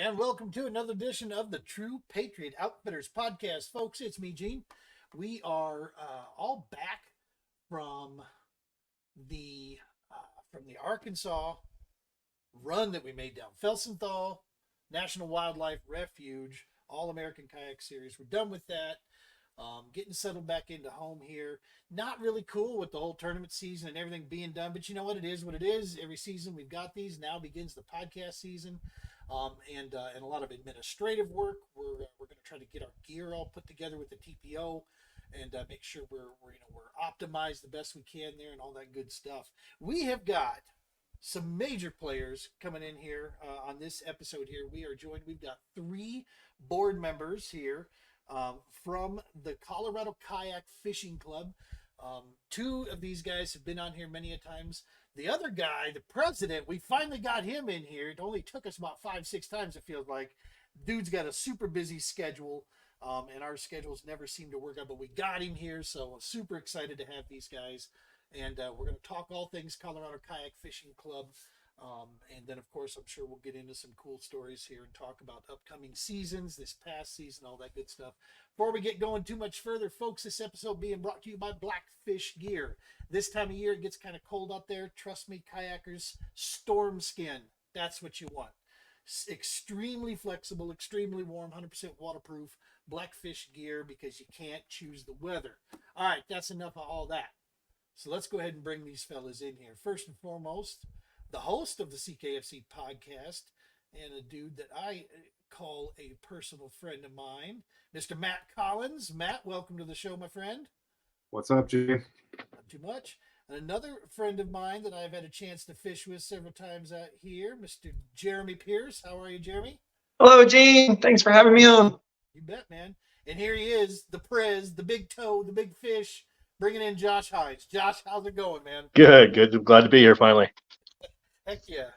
And welcome to another edition of the True Patriot Outfitters podcast, folks. It's me, Gene. We are all back from the Arkansas run that we made down Felsenthal National Wildlife Refuge, All-American Kayak Series. We're done with that. Getting settled back into home here. Not really cool with the whole tournament season and everything being done, but you know what? It is what it is. Every season we've got these. Now begins the podcast season. And a lot of administrative work. We're going to try to get our gear all put together with the TPO and make sure we're optimized the best we can there and all that good stuff. We have got some major players coming in here on this episode here. We've got 3 board members here from the Colorado Kayak Fishing Club. 2 of these guys have been on here many a times. The other guy, the president, we finally got him in here. It only took us about 5-6 times, it feels like. Dude's got a super busy schedule, and our schedules never seem to work out, but we got him here, so I'm super excited to have these guys. And we're going to talk all things Colorado Kayak Fishing Club. And then, of course, I'm sure we'll get into some cool stories here and talk about upcoming seasons, this past season, all that good stuff. Before we get going too much further, folks, this episode being brought to you by Blackfish Gear. This time of year, it gets kind of cold out there. Trust me, kayakers, storm skin. That's what you want. Extremely flexible, extremely warm, 100% waterproof Blackfish Gear because you can't choose the weather. All right, that's enough of all that. So let's go ahead and bring these fellas in here. First and foremost, the host of the CKFC podcast and a dude that I call a personal friend of mine, Mr. Matt Collins. Matt, welcome to the show, my friend. What's up, Gene? Not too much. And another friend of mine that I've had a chance to fish with several times out here, Mr. Jeremy Pierce. How are you, Jeremy? Hello, Gene. Thanks for having me on. You bet, man. And here he is, the Prez, the big toe, the big fish, bringing in Josh Hines. Josh, how's it going, man? Good. I'm glad to be here finally. Heck yeah.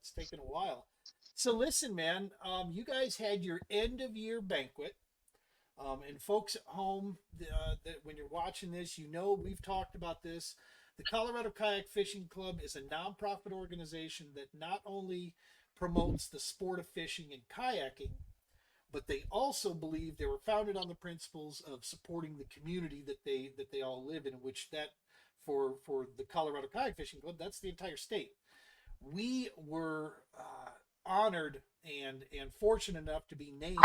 It's taken a while. So listen, man, you guys had your end of year banquet. And folks at home, that when you're watching this, you know we've talked about this. The Colorado Kayak Fishing Club is a nonprofit organization that not only promotes the sport of fishing and kayaking, but they also believe they were founded on the principles of supporting the community that they all live in, which that for the Colorado Kayak Fishing Club, that's the entire state. We were honored and fortunate enough to be named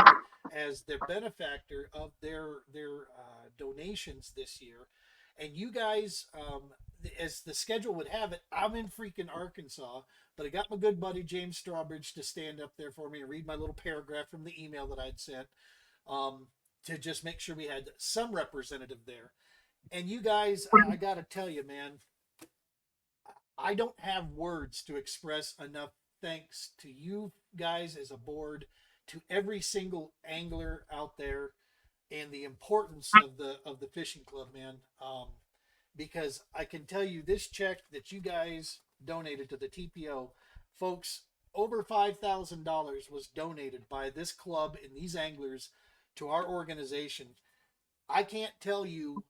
as the benefactor of their donations this year. And you guys, as the schedule would have it, I'm in freaking Arkansas, but I got my good buddy James Strawbridge to stand up there for me and read my little paragraph from the email that I'd sent to just make sure we had some representative there. And you guys, I got to tell you, man, I don't have words to express enough thanks to you guys as a board, to every single angler out there, and the importance of the fishing club, man. Because I can tell you this check that you guys donated to the TPO, folks, over $5,000 was donated by this club and these anglers to our organization. I can't tell you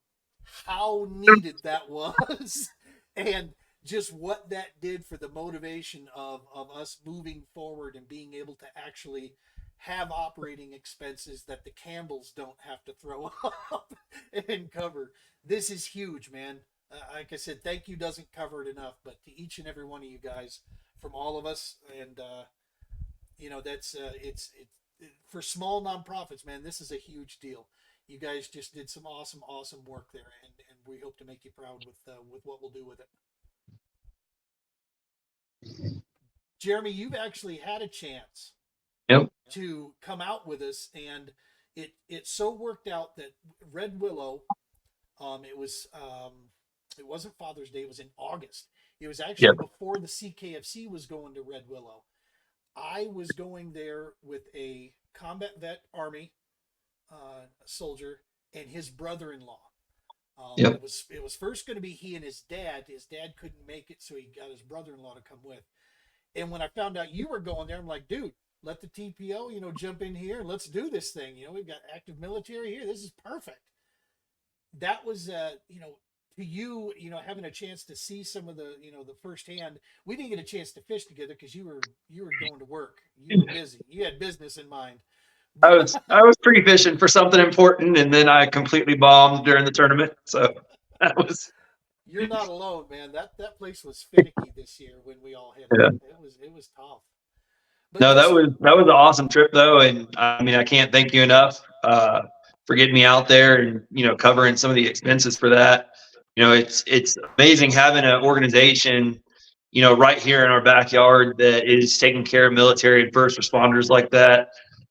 how needed that was and just what that did for the motivation of us moving forward and being able to actually have operating expenses that the Campbells don't have to throw up and cover. This is huge, man. Like I said, thank you doesn't cover it enough, but to each and every one of you guys, from all of us, and that's it's for small nonprofits, man. This is a huge deal. You guys just did some awesome work there, and we hope to make you proud with what we'll do with it. Jeremy, you've actually had a chance to come out with us, and it so worked out that Red Willow, it wasn't Father's Day, it was in August. It was actually before the CKFC was going to Red Willow. I was going there with a combat vet Army soldier and his brother-in-law. Yep. It was first going to be he and his dad. His dad couldn't make it, so he got his brother-in-law to come with. And when I found out you were going there, I'm like, dude, let the TPO, jump in here and let's do this thing. We've got active military here. This is perfect. That was, to you, having a chance to see some of the firsthand. We didn't get a chance to fish together because you were going to work. You were busy. You had business in mind. I was pre-fishing for something important, and then I completely bombed during the tournament. So that was You're not alone, man. That place was finicky this year when we all hit it. yeah. It was tough. But No, this, that was an awesome trip though, and I mean I can't thank you enough for getting me out there and covering some of the expenses for that. It's amazing having an organization right here in our backyard that is taking care of military and first responders like that.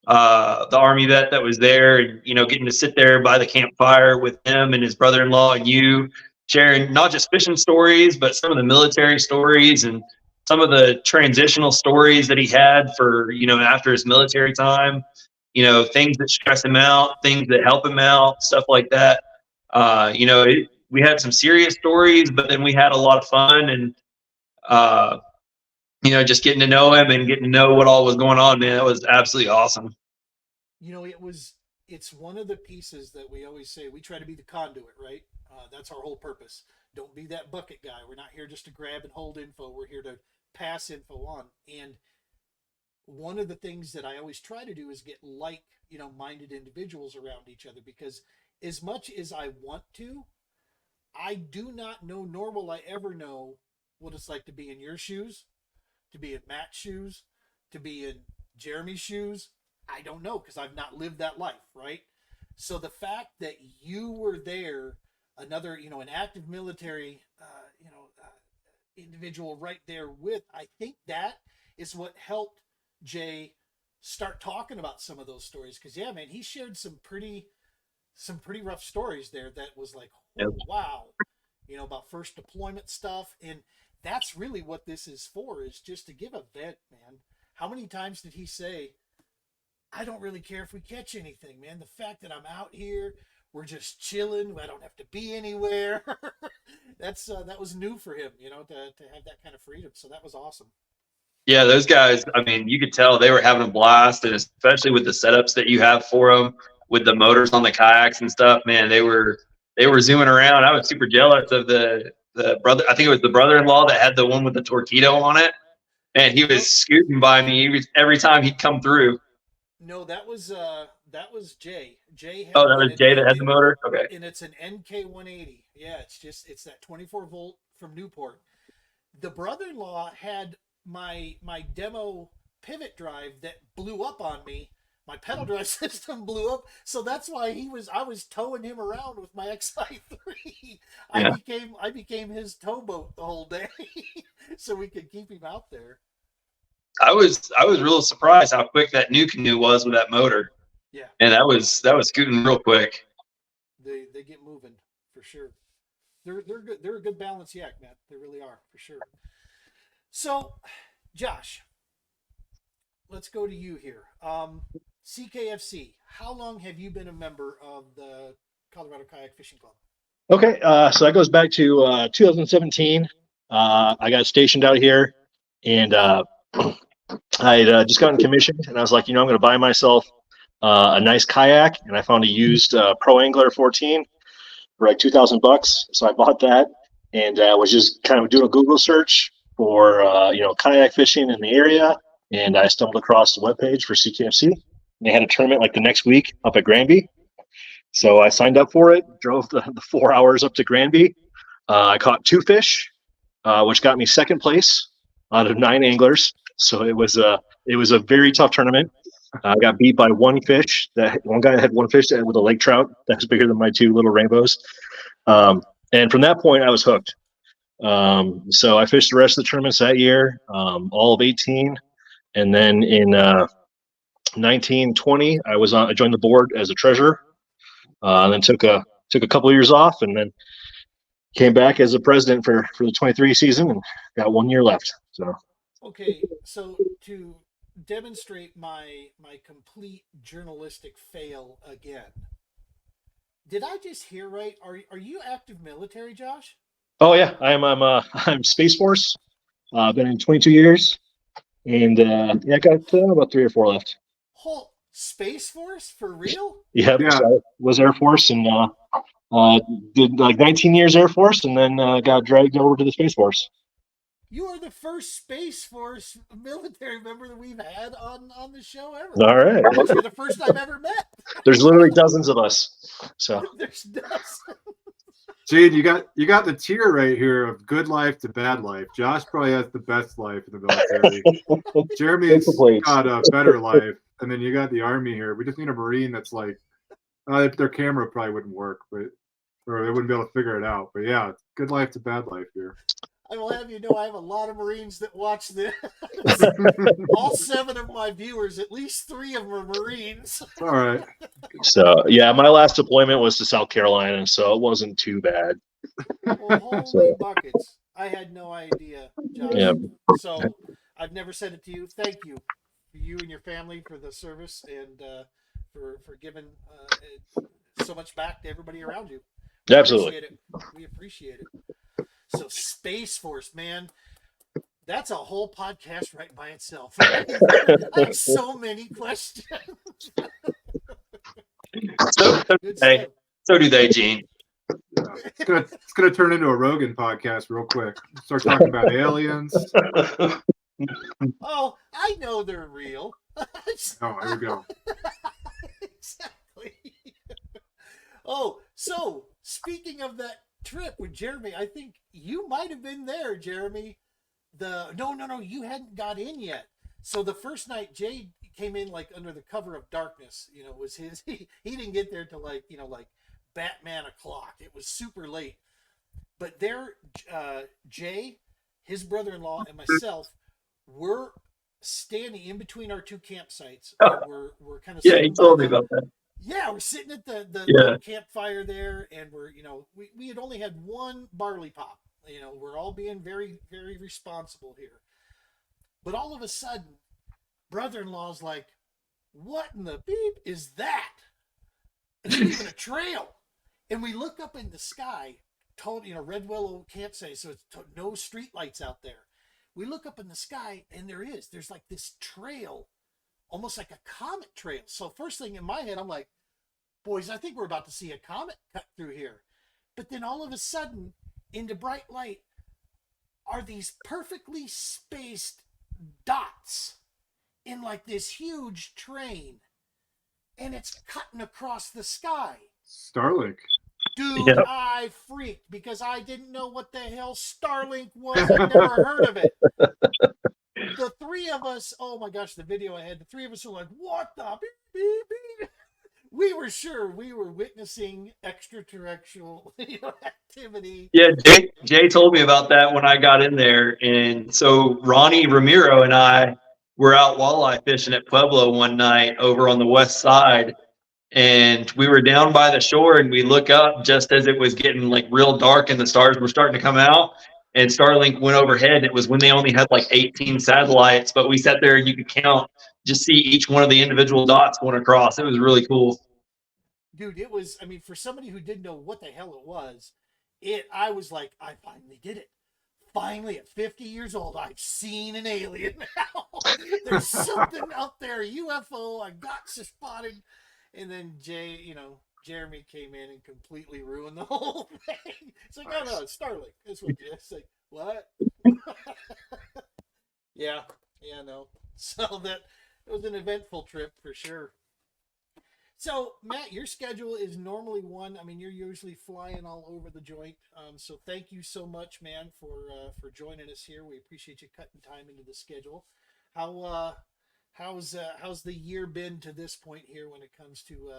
The Army vet that was there, and getting to sit there by the campfire with him and his brother-in-law and you sharing not just fishing stories, but some of the military stories and some of the transitional stories that he had for after his military time, things that stress him out, things that help him out, stuff like that. We had some serious stories, but then we had a lot of fun and uh, just getting to know him and getting to know what all was going on, man. It was absolutely awesome. it's one of the pieces that we always say we try to be the conduit, right? That's our whole purpose. Don't be that bucket guy. We're not here just to grab and hold info. We're here to pass info on. And one of the things that I always try to do is get minded individuals around each other, because as much as I want to, I do not know, nor will I ever know what it's like to be in your shoes, to be in Matt's shoes, to be in Jeremy's shoes. I don't know because I've not lived that life, right? So the fact that you were there, another, an active military, individual right there with, I think that is what helped Jay start talking about some of those stories. Because yeah, man, he shared some pretty rough stories there. That was like, Yep. oh wow, about first deployment stuff, and that's really what this is for, is just to give a vent, man. How many times did he say, I don't really care if we catch anything, man. The fact that I'm out here, we're just chilling. I don't have to be anywhere. That was new for him, to have that kind of freedom. So that was awesome. Yeah, those guys, I mean, you could tell they were having a blast, and especially with the setups that you have for them, with the motors on the kayaks and stuff, man, they were zooming around. I was super jealous of the brother. I think it was the brother-in-law that had the one with the torpedo on it, and he was No, scooting by me every time he'd come through. no, that was Jay. Jay Oh, had that one, was Jay that had the motor. Okay. and it's an NK 180. Yeah, it's that 24-volt from Newport. The brother-in-law had my demo pivot drive that blew up on me. My pedal drive system blew up, so that's why I was towing him around with my XI3. I Yeah, became I became his towboat the whole day, so we could keep him out there. I was real surprised how quick that new canoe was with that motor, Yeah, and that was scooting real quick. they get moving for sure. They're good. They're a good balance yak, man. They really are for sure. So, Josh, let's go to you here. CKFC. How long have you been a member of the Colorado Kayak Fishing Club? Okay, so that goes back to 2017. I got stationed out here, and I had just gotten commissioned, and I was like, I'm going to buy myself a nice kayak, and I found a used Pro Angler 14 for like $2,000. So I bought that, and was just kind of doing a Google search for kayak fishing in the area, and I stumbled across the webpage for CKFC. They had a tournament like the next week up at Granby. So I signed up for it, drove the 4 hours up to Granby. I caught two fish, which got me second place out of 9 anglers. So it was a very tough tournament. I got beat by one fish. That one guy had one fish with a lake trout that was bigger than my two little rainbows. And from that point, I was hooked. So I fished the rest of the tournaments that year, all of 18, and then in 1920, I joined the board as a treasurer. And then took a couple of years off, and then came back as a president for the 23 season, and got 1 year left. So Okay, so to demonstrate my complete journalistic fail again. Did I just hear right? Are you active military, Josh? Oh yeah, I'm Space Force. Been in 22 years, and yeah, I got about 3 or 4 left. Whole Space Force for real? Yeah, Yeah. so I was Air Force and did like 19 years Air Force, and then got dragged over to the Space Force. You are the first Space Force military member that we've had on the show ever. All right, You're the first I've ever met. there's literally dozens of us. So There's dozens. Gene, you got the tier right here of good life to bad life. Josh probably has the best life in the military. Jeremy's got a better life, and then you got the Army here. We just need a Marine that's like, their camera probably wouldn't work, but or they wouldn't be able to figure it out. But yeah, good life to bad life here. I will have you know I have a lot of Marines that watch this. All 7 of my viewers, at least 3 of them are Marines. All right. So yeah, my last deployment was to South Carolina, so it wasn't too bad. Well, holy buckets. I had no idea, Josh. Yeah. So I've never said it to you. Thank you for you and your family for the service and for giving so much back to everybody around you. We Absolutely. appreciate it. We appreciate it. So Space Force, man, that's a whole podcast right by itself. I have so many questions. So, Good hey, stuff. so do they, Gene. Yeah. It's gonna turn into a Rogan podcast real quick. Start talking about aliens. Oh, I know they're real. Oh, here we go. Exactly. Oh, so speaking of that trip with Jeremy, I think you might have been there, Jeremy. No, you hadn't got in yet. So the first night Jay came in like under the cover of darkness, was his he didn't get there till like Batman o'clock. It was super late. But there Jay, his brother-in-law, and myself were standing in between our 2 campsites. We're kind of Yeah, he told me about that. Yeah, we're sitting at the Yeah. campfire there, and we're we had only had 1 barley pop. We're all being very, very responsible here. But all of a sudden, brother-in-law's like, "What in the beep is that?" It's not even a trail. And we look up in the sky, Red Willow campsite, so it's no street lights out there. We look up in the sky, and there's like this trail, almost like a comet trail. So first thing in my head, I'm like, boys, I think we're about to see a comet cut through here. But then all of a sudden, into bright light, are these perfectly spaced dots in like this huge train. And it's cutting across the sky. Starlink. Dude, Yeah. I freaked because I didn't know what the hell Starlink was. I'd never heard of it. The 3 of us, oh my gosh, the video I had, the 3 of us were like, "What the beep, beep, beep?" We were sure we were witnessing extraterrestrial activity. Yeah, Jay told me about that when I got in there. And so Ronnie Ramiro and I were out walleye fishing at Pueblo one night over on the west side. And we were down by the shore, and we look up just as it was getting like real dark and the stars were starting to come out. And Starlink went overhead. It was when they only had like 18 satellites, but we sat there and you could count, just see each one of the individual dots going across. It was really cool. Dude, it was, I mean, for somebody who didn't know what the hell it was, I was like, I finally did it. Finally, at 50 years old, I've seen an alien now. There's something out there, UFO, I got spotted. And then Jeremy came in and completely ruined the whole thing. It's like, oh no, it's Starlink. That's what it's like. What? Yeah, no. So it was an eventful trip for sure. So Matt, your schedule is normally one. I mean, you're usually flying all over the joint. So thank you so much, man, for joining us here. We appreciate you cutting time into the schedule. How's the year been to this point here when it comes to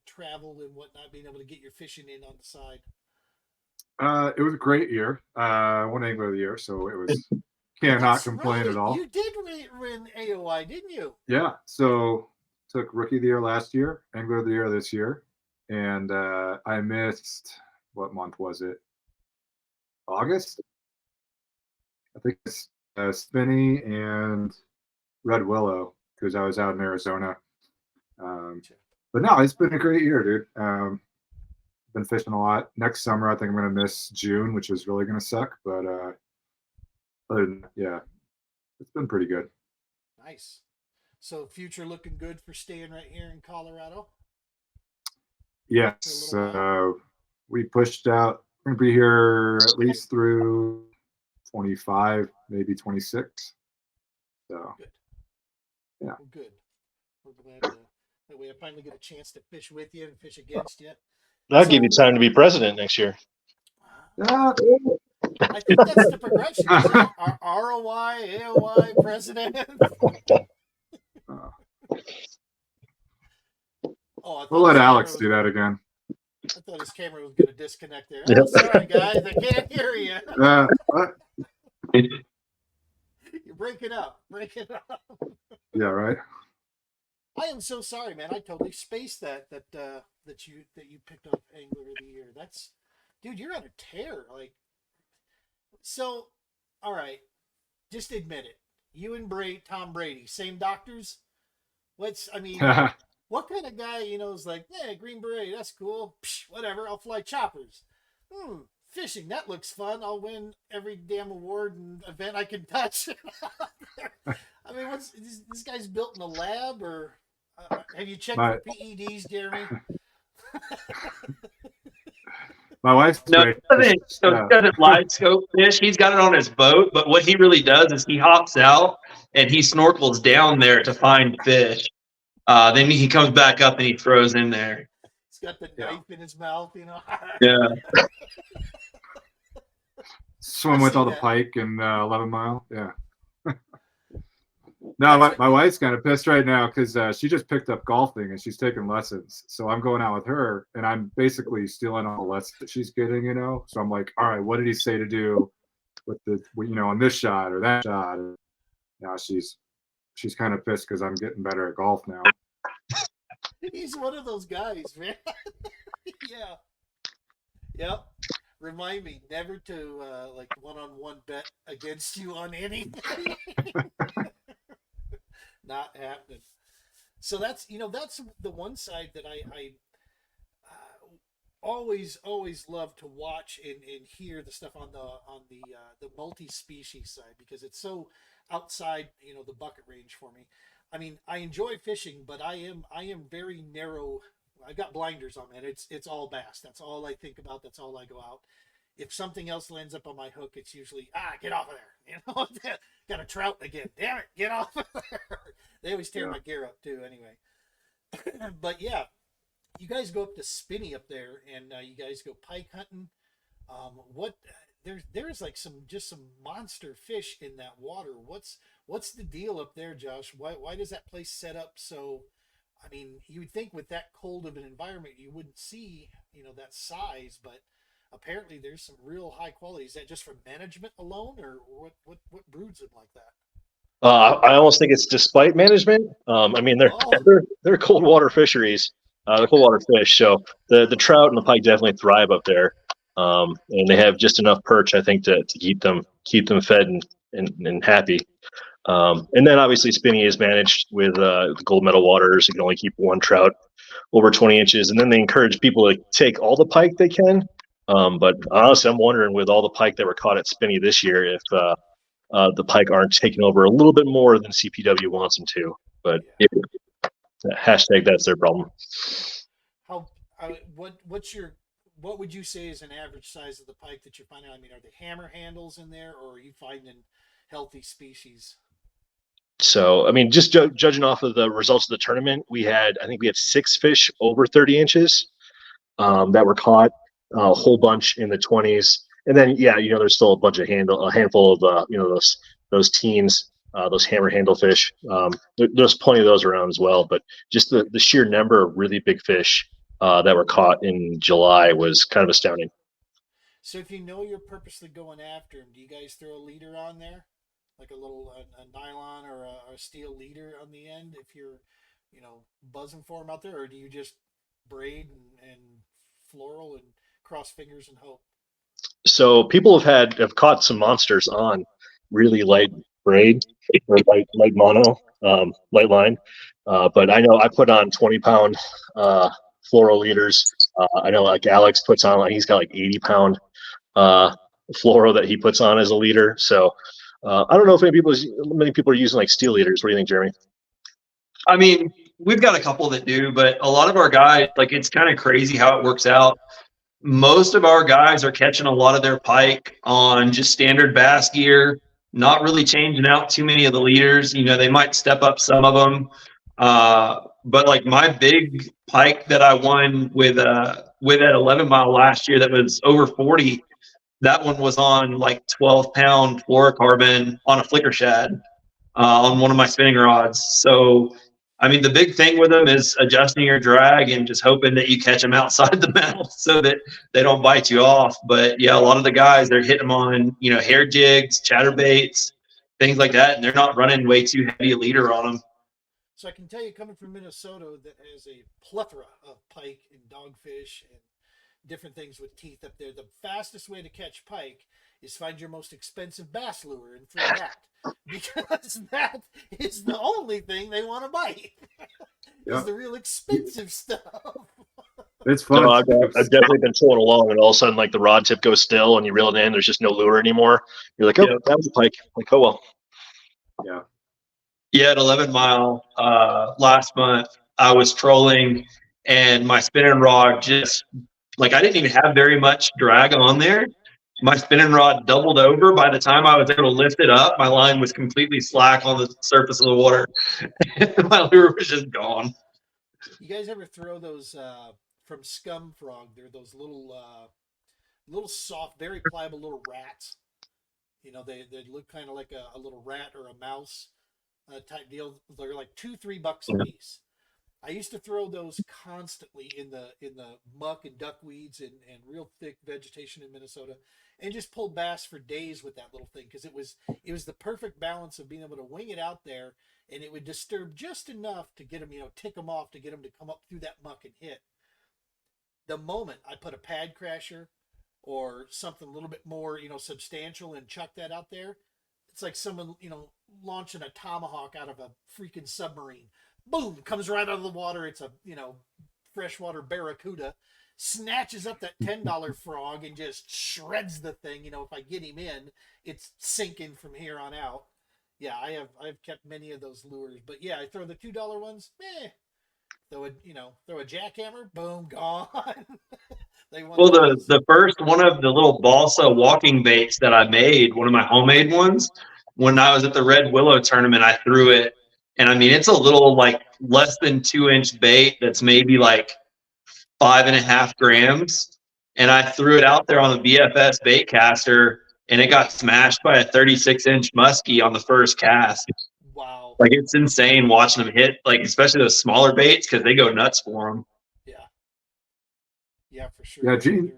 travel and whatnot, being able to get your fishing in on the side? It was a great year. Won Angler of the Year, so it was cannot complain right. at all. You did win AOI, didn't you? Yeah. So took Rookie of the Year last year, Angler of the Year this year, and I missed, what month was it? August. I think it's Spinney and red willow because I was out in Arizona. But no, it's been a great year, dude. Been fishing a lot. Next summer, I think I'm gonna miss June, which is really gonna suck. But other than that, yeah, it's been pretty good. Nice. So future looking good for staying right here in Colorado. Yes, we pushed out. We're gonna be here at least through 25, maybe 26. So Good. Yeah. Well, good. We're glad that we finally get a chance to fish with you and fish against you. That'll give you time to be president next year. yeah. I think that's the progression. Is it ROI, AOI, president? We'll let Alex do that again. I thought his camera was going to disconnect there. Oh, sorry, guys. I can't hear you. What? You're breaking up. Breaking up. Yeah, right. I am so sorry, man. I totally spaced that you picked up Angler of the Year. That's, dude, you're on a tear. Like, so, all right, just admit it. You and Tom Brady, same doctors. What kind of guy, is like, yeah, Green Beret, that's cool. Psh, whatever, I'll fly choppers. Fishing, that looks fun. I'll win every damn award and event I can touch. I mean, what's this guy's built in a lab, or have you checked for PEDs, Jeremy? My wife's great. He doesn't live scope fish. He's got it on his boat, but what he really does is he hops out and he snorkels down there to find fish. Then he comes back up and he throws in there. He's got the knife in his mouth, Yeah. Swim with all the pike and 11 Mile. Yeah. No, my wife's kind of pissed right now because she just picked up golfing and she's taking lessons. So I'm going out with her and I'm basically stealing all the lessons that she's getting, So I'm like, all right, what did he say to do with on this shot or that shot? And now she's kind of pissed because I'm getting better at golf now. He's one of those guys, man. Yeah. Yep. Remind me never to one-on-one bet against you on anything. Not happening. So that's the one side that I always love to watch and hear the stuff on the multi-species side, because it's so outside the bucket range for me. I mean, I enjoy fishing, but I am very narrow. I've got blinders on, man. It's all bass. That's all I think about. That's all I go out. If something else lands up on my hook, it's usually, get off of there. Got a trout again. Damn it, get off of there. They always tear my gear up too, anyway. But yeah, you guys go up to Spinney up there, and you guys go pike hunting. There's like some monster fish in that water. What's the deal up there, Josh? Why does that place set up so? I mean, you would think with that cold of an environment you wouldn't see that size, but apparently there's some real high quality. Is that just from management alone, or what broods it like that? I almost think it's despite management. I mean, they're cold water fisheries, they're cold water fish. So the trout and the pike definitely thrive up there, and they have just enough perch, I think, to keep them fed and happy. And then obviously Spinney is managed with the gold medal waters. You can only keep one trout over 20 inches, and then they encourage people to take all the pike they can. But honestly, I'm wondering, with all the pike that were caught at Spinney this year, if the pike aren't taking over a little bit more than CPW wants them to. But hashtag that's their problem. What would you say is an average size of the pike that you're finding? I mean, are they hammer handles in there, or are you finding healthy species? So, I mean, just judging off of the results of the tournament, I think we had 6 fish over 30 inches that were caught, a whole bunch in the 20s. And then, there's still a handful of, those teens, those hammer handle fish. There's plenty of those around as well. But just the sheer number of really big fish that were caught in July was kind of astounding. So if you're purposely going after them, do you guys throw a leader on there? Like a little a nylon or a steel leader on the end if you're, buzzing for them out there? Or do you just braid and floral and cross fingers and hope? So people have caught some monsters on really light braid or light mono. light line. But I know I put on 20-pound fluoro leaders. I know like Alex puts on, like he's got like 80-pound fluoro that he puts on as a leader. So I don't know if many people are using like steel leaders. What do you think, Jeremy? I mean, we've got a couple that do, but a lot of our guys, like, it's kind of crazy how it works out. Most of our guys are catching a lot of their pike on just standard bass gear, not really changing out too many of the leaders. You know, they might step up some of them. But like my big pike that I won with at 11 Mile last year that was over 40, that one was on like 12-pound fluorocarbon on a flicker shad on one of my spinning rods. So, I mean, the big thing with them is adjusting your drag and just hoping that you catch them outside the mouth so that they don't bite you off. But yeah, a lot of the guys, they're hitting them on, you know, hair jigs, chatterbaits, things like that, and they're not running way too heavy a leader on them. So I can tell you, coming from Minnesota, that has a plethora of pike and dogfish and different things with teeth up there. The fastest way to catch pike is find your most expensive bass lure and throw that, because that is the only thing they want to bite. Is the real expensive stuff. It's fun. No, I've definitely been trolling along, and all of a sudden, like the rod tip goes still, and you reel it in. There's just no lure anymore. You're like, oh, that was a pike. Like, oh well. Yeah. Yeah, at 11 Mile last month, I was trolling, and my spinning rod just, like, I didn't even have very much drag on there. My spinning rod doubled over. By the time I was able to lift it up, my line was completely slack on the surface of the water. My lure was just gone. You guys ever throw those from Scum Frog? They're those little soft, very pliable little rats. You know, they look kind of like a little rat or a mouse type deal. They're like $2-3 a piece. I used to throw those constantly in the muck and duckweeds and real thick vegetation in Minnesota, and just pull bass for days with that little thing, because it was the perfect balance of being able to wing it out there, and it would disturb just enough to get them, you know, tick them off, to get them to come up through that muck and hit. The moment I put a pad crasher or something a little bit more, you know, substantial and chuck that out there, it's like someone, you know, launching a tomahawk out of a freaking submarine. Boom, comes right out of the water. It's a, you know, freshwater barracuda, snatches up that $10 frog and just shreds the thing. You know, if I get him in, it's sinking from here on out. Yeah, I've kept many of those lures, but yeah, I throw the $2 ones. Throw a jackhammer, boom, gone. Well, the first one of the little balsa walking baits that I made, one of my homemade ones, when I was at the Red Willow tournament, I threw it. And I mean, it's a little, like, less than 2-inch bait that's maybe like 5.5 grams. And I threw it out there on the BFS bait caster, and it got smashed by a 36-inch muskie on the first cast. Wow. Like, it's insane watching them hit, like, especially those smaller baits, because they go nuts for them. Yeah, for sure. Yeah, Gene,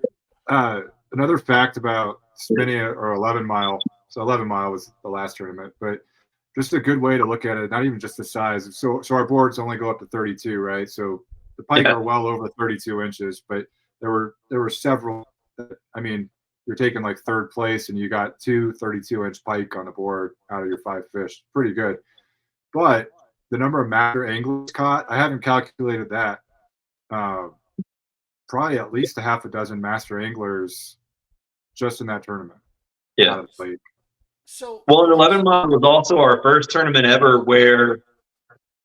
another fact about spinning or 11 Mile. So 11 Mile was the last tournament, but just a good way to look at it, not even just the size. So our boards only go up to 32, right? So the pike are well over 32 inches, but there were several. I mean, you're taking like third place, and you got 2 32-inch pike on the board out of your 5 fish. Pretty good. But the number of master anglers caught, I haven't calculated that. Probably at least a half a dozen master anglers just in that tournament. Yeah. So, well, and 11 Mile was also our first tournament ever where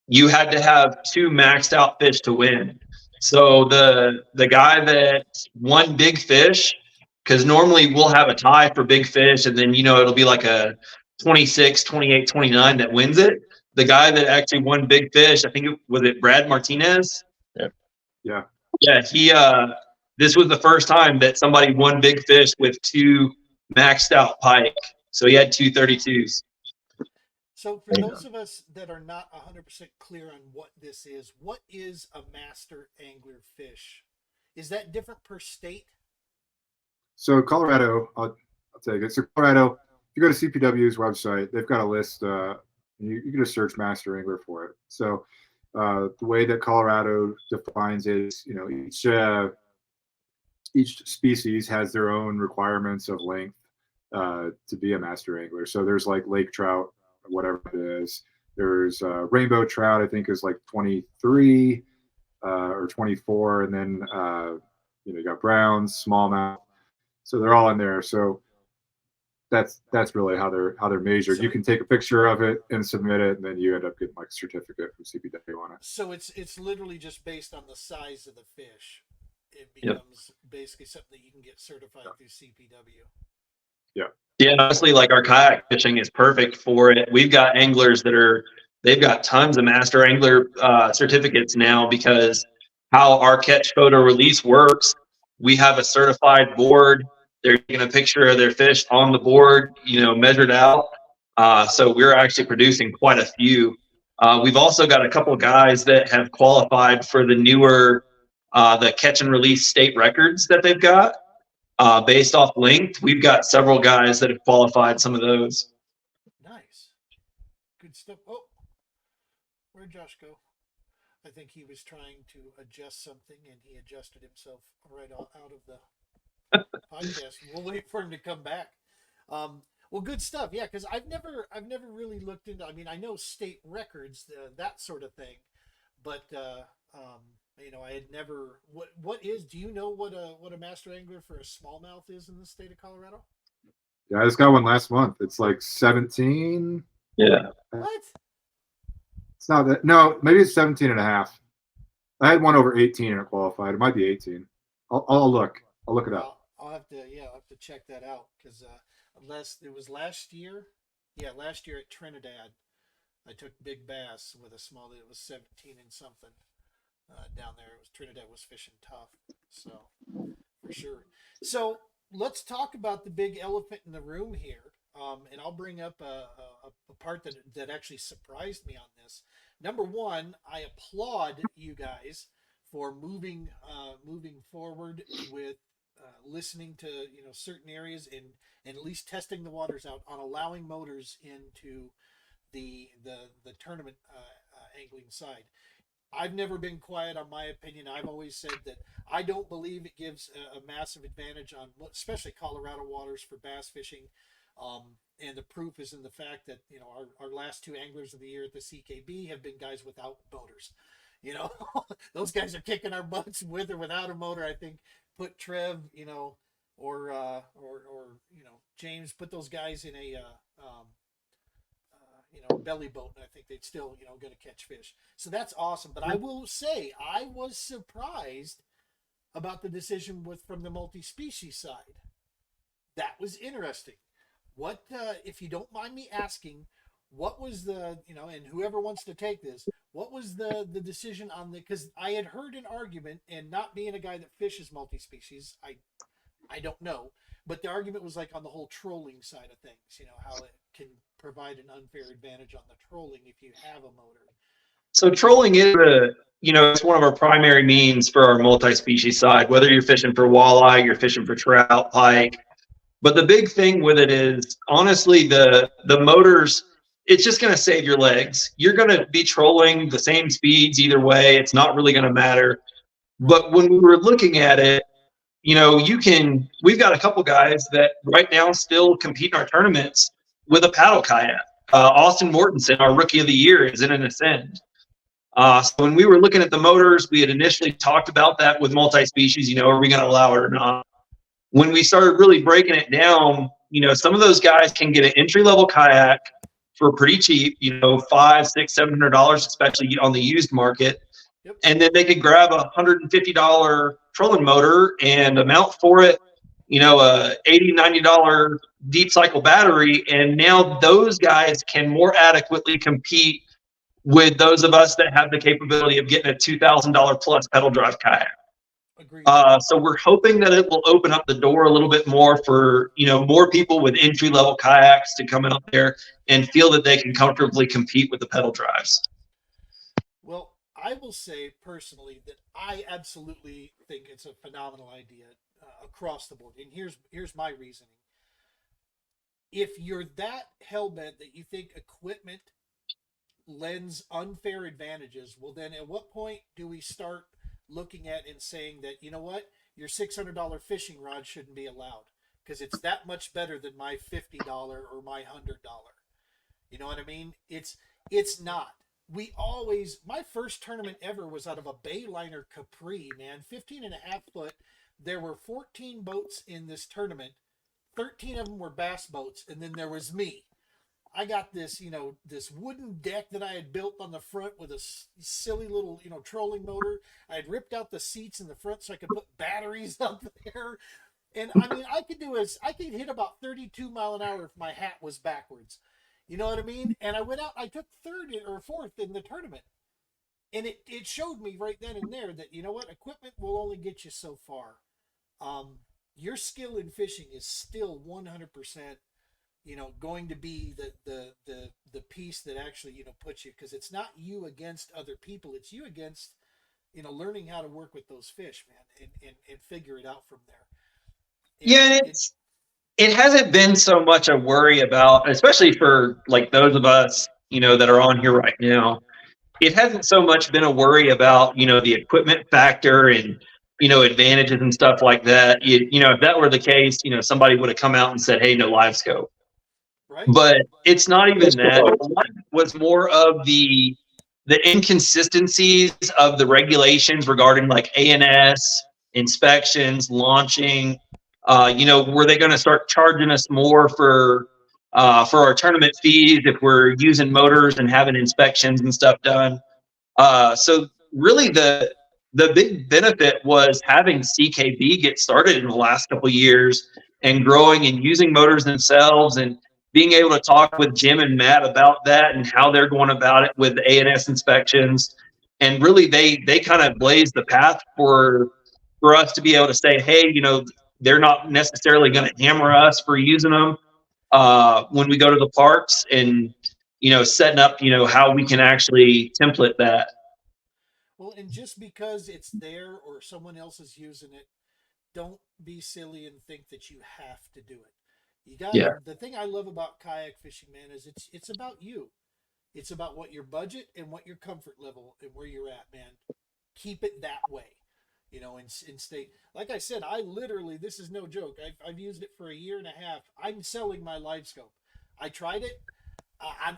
you had to have 2 maxed out fish to win. So the guy that won big fish, because normally we'll have a tie for big fish, and then, you know, it'll be like a 26, 28, 29 that wins it. The guy that actually won big fish, I think was Brad Martinez? Yeah. Yeah, this was the first time that somebody won big fish with 2 maxed out pike. So he had 2 32s. So for those of us that are not 100% clear on what this is, what is a master angler fish? Is that different per state? So Colorado, I'll take it. So Colorado, if you go to CPW's website, they've got a list. You can just search master angler for it. So the way that Colorado defines it is, you know, each species has their own requirements of length to be a master angler. So there's like lake trout, whatever it is. There's rainbow trout, I think is like 23 or 24, and then you got browns, smallmouth. So they're all in there. So that's really how they're measured. So- You can take a picture of it and submit it, and then you end up getting like a certificate from CPW on it. So it's literally just based on the size of the fish. It Yep. becomes basically something that you can get certified through CPW. Yeah, honestly, like our kayak fishing is perfect for it. We've got anglers they've got tons of master angler certificates now because how our catch photo release works, we have a certified board. They're taking a picture of their fish on the board, measured out. So we're actually producing quite a few. We've also got a couple of guys that have qualified for the newer, the catch and release state records that they've got. Based off length, we've got several guys that have qualified some of those. Nice. Good stuff. Oh, where'd Josh go? I think he was trying to adjust something and he adjusted himself right out of the podcast. We'll wait for him to come back. Well, good stuff. Yeah, because I've never really looked into. I mean, I know state records, that sort of thing, but I had never. What is? Do you know what a master angler for a smallmouth is in the state of Colorado? Yeah, I just got one last month. It's like 17. Yeah. What? It's not that. No, maybe it's 17 and a half. I had one over 18 and it qualified. It might be 18. I'll look. I'll look it up. I'll have to check that out because unless it was last year, last year at Trinidad, I took big bass with a small. It was 17 and something down there. It was Trinidad was fishing tough, so for sure. So let's talk about the big elephant in the room here, and I'll bring up a part that actually surprised me on this. Number one, I applaud you guys for moving forward with listening to certain areas and at least testing the waters out on allowing motors into the tournament angling side. I've never been quiet on my opinion. I've always said that I don't believe it gives a massive advantage on especially Colorado waters for bass fishing. And the proof is in the fact that our last two anglers of the year at the CKB have been guys without motors. Those guys are kicking our butts with or without a motor. I think put Trev, or James, put those guys in a belly boat, and I think they'd still going to catch fish. So that's awesome. But I will say I was surprised about the decision from the multi-species side. That was interesting. What, if you don't mind me asking, what was the, and whoever wants to take this, what was the decision on because I had heard an argument, and not being a guy that fishes multi-species, I don't know, but the argument was like on the whole trolling side of things, how it can provide an unfair advantage on the trolling if you have a motor. So trolling is it's one of our primary means for our multi-species side, whether you're fishing for walleye, you're fishing for trout, pike. But the big thing with it is, honestly, the motors, it's just going to save your legs. You're going to be trolling the same speeds either way. It's not really going to matter. But when we were looking at it, we've got a couple guys that right now still compete in our tournaments with a paddle kayak. Austin Mortensen, our rookie of the year, is in an Ascend. So when we were looking at the motors, we had initially talked about that with multi-species, are we going to allow it or not? When we started really breaking it down, some of those guys can get an entry-level kayak for pretty cheap, $500, $600, $700, especially on the used market. Yep. And then they could grab a $150 trolling motor and a mount for it, a $80, $90 deep cycle battery. And now those guys can more adequately compete with those of us that have the capability of getting a $2,000 plus pedal drive kayak. Agreed. So we're hoping that it will open up the door a little bit more for, more people with entry-level kayaks to come out there and feel that they can comfortably compete with the pedal drives. Well, I will say personally that I absolutely think it's a phenomenal idea across the board. And here's my reasoning. If you're that hell-bent that you think equipment lends unfair advantages, well then at what point do we start looking at and saying that, your $600 fishing rod shouldn't be allowed because it's that much better than my $50 or my $100. You know what I mean? It's It's not. My first tournament ever was out of a Bayliner Capri, man, 15 and a half foot. There were 14 boats in this tournament. 13 of them were bass boats, and then there was me. I got this, this wooden deck that I had built on the front with a silly little, trolling motor. I had ripped out the seats in the front so I could put batteries up there. And I mean, I could hit about 32 mile an hour if my hat was backwards. You know what I mean? And I went out, I took third or fourth in the tournament. And it showed me right then and there that, you know what, equipment will only get you so far. Your skill in fishing is still 100%, going to be the piece that actually, puts you, because it's not you against other people. It's you against, learning how to work with those fish, man, and figure it out from there. And it hasn't been so much a worry about, especially for like those of us, that are on here right now. It hasn't so much been a worry about, the equipment factor and, advantages and stuff like that. If that were the case, somebody would have come out and said, hey, no live scope. right. But it's not even that. It was more of the inconsistencies of the regulations regarding like ANS, inspections, launching. Were they going to start charging us more for our tournament fees if we're using motors and having inspections and stuff done? So really the big benefit was having CKB get started in the last couple of years and growing and using motors themselves and being able to talk with Jim and Matt about that and how they're going about it with ANS inspections. And really they kind of blazed the path for us to be able to say, hey, they're not necessarily going to hammer us for using them when we go to the parks, and setting up how we can actually template that. Well, and just because it's there or someone else is using it, don't be silly and think that you have to do it. You got The thing I love about kayak fishing, man, is it's about you. It's about what your budget and what your comfort level and where you're at, man. Keep it that way. And stay, like I said, I literally, this is no joke. I've used it for a year and a half. I'm selling my live scope. I tried it.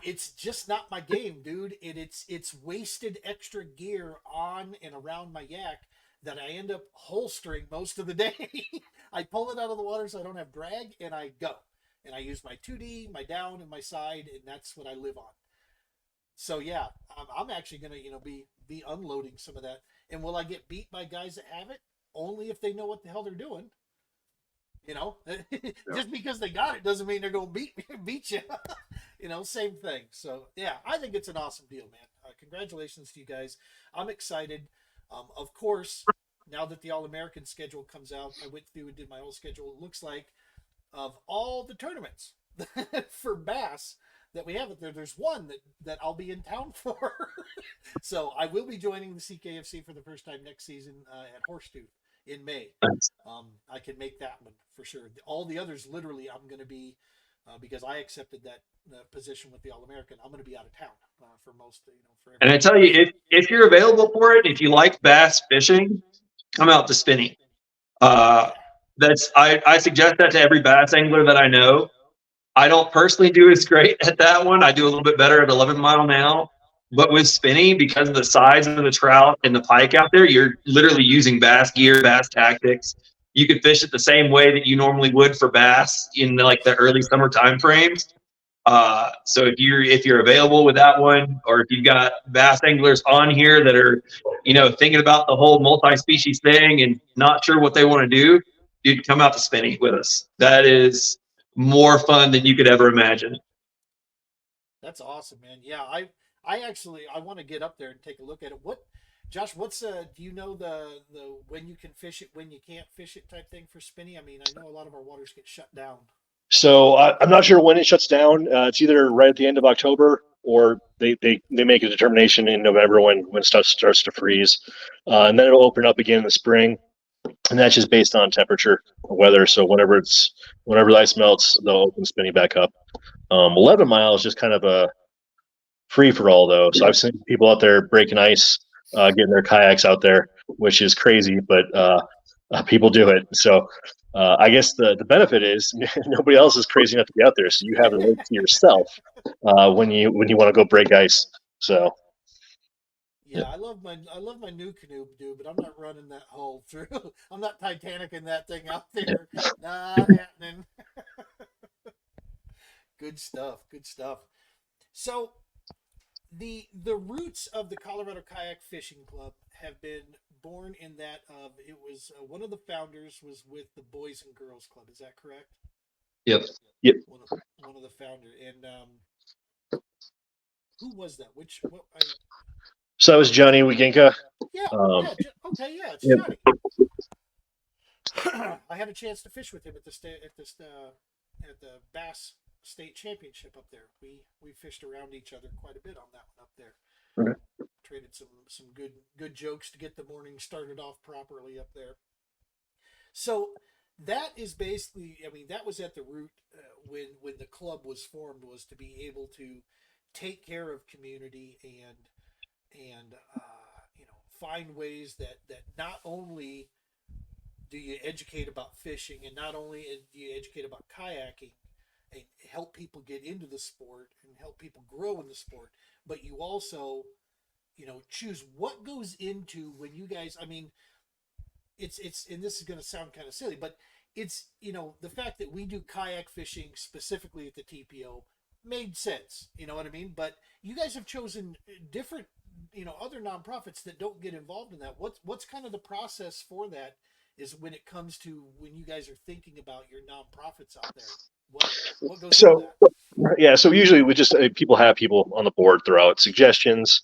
It's just not my game, dude. It's wasted extra gear on and around my yak that I end up holstering most of the day. I pull it out of the water so I don't have drag, and I go. And I use my 2D, my down, and my side, and that's what I live on. So yeah, I'm actually gonna be unloading some of that. And will I get beat by guys that have it? Only if they know what the hell they're doing. Just because they got it doesn't mean they're gonna beat you. Same thing. So yeah, I think it's an awesome deal, man. Congratulations to you guys. I'm excited. Of course, now that the All-American schedule comes out, I went through and did my whole schedule. It looks like of all the tournaments for bass that we have it there's one that I'll be in town for. So I will be joining the CKFC for the first time next season at Horsetooth in May. I can make that one for sure. All the others, literally, I'm going to be, because I accepted that position with the All-American, I'm going to be out of town for most, for everything. And I tell you, if you're available for it, if you like bass fishing, come out to spinning. I suggest that to every bass angler that I know. I don't personally do as great at that one. I do a little bit better at 11 Mile now. But with spinning, because of the size of the trout and the pike out there, you're literally using bass gear, bass tactics. You could fish it the same way that you normally would for bass in like the early summer time frames. So if you're available with that one, or if you've got bass anglers on here that are, thinking about the whole multi-species thing and not sure what they want to do, dude, come out to spinning with us. That is more fun than you could ever imagine. That's awesome, man. Yeah, I want to get up there and take a look at it. Josh, do you know the when you can fish it, when you can't fish it type thing for spinning? I mean, I know a lot of our waters get shut down. So I'm not sure when it shuts down. It's either right at the end of October, or they make a determination in November when stuff starts to freeze, and then it'll open up again in the spring, and that's just based on temperature or weather. So whenever the ice melts, they'll open spinning back up. 11 Mile is just kind of a free for all, though. So I've seen people out there breaking ice, getting their kayaks out there, which is crazy, but people do it. So I guess the benefit is nobody else is crazy enough to be out there, so you have the lake to yourself when you want to go break ice. So Yeah, I love my new canoe, dude, but I'm not running that hole through. I'm not Titanicing that thing out there. Not happening. Good stuff. Good stuff. So the roots of the Colorado Kayak Fishing Club have been born in that of it was one of the founders was with the Boys and Girls Club. Is that correct? Yep. yep. One of the founder and who was that? Which what I So that was Johnny Wiginka. yeah Um, yeah okay yeah it's yep. Johnny. I had a chance to fish with him at the Bass State Championship up there. We fished around each other quite a bit on that one up there. Okay. Traded some good jokes to get the morning started off properly up there. So that is basically, I mean, that was at the root when the club was formed, was to be able to take care of community and find ways that not only do you educate about fishing and not only do you educate about kayaking and help people get into the sport and help people grow in the sport, but you also choose what goes into when you guys, I mean, it's and this is going to sound kind of silly, but it's the fact that we do kayak fishing specifically at the TPO made sense, you know what I mean? But you guys have chosen different other nonprofits that don't get involved in that. What's kind of the process for that is when it comes to when you guys are thinking about your nonprofits out there? What goes into that? Yeah, so usually we just people have people on the board throw out suggestions.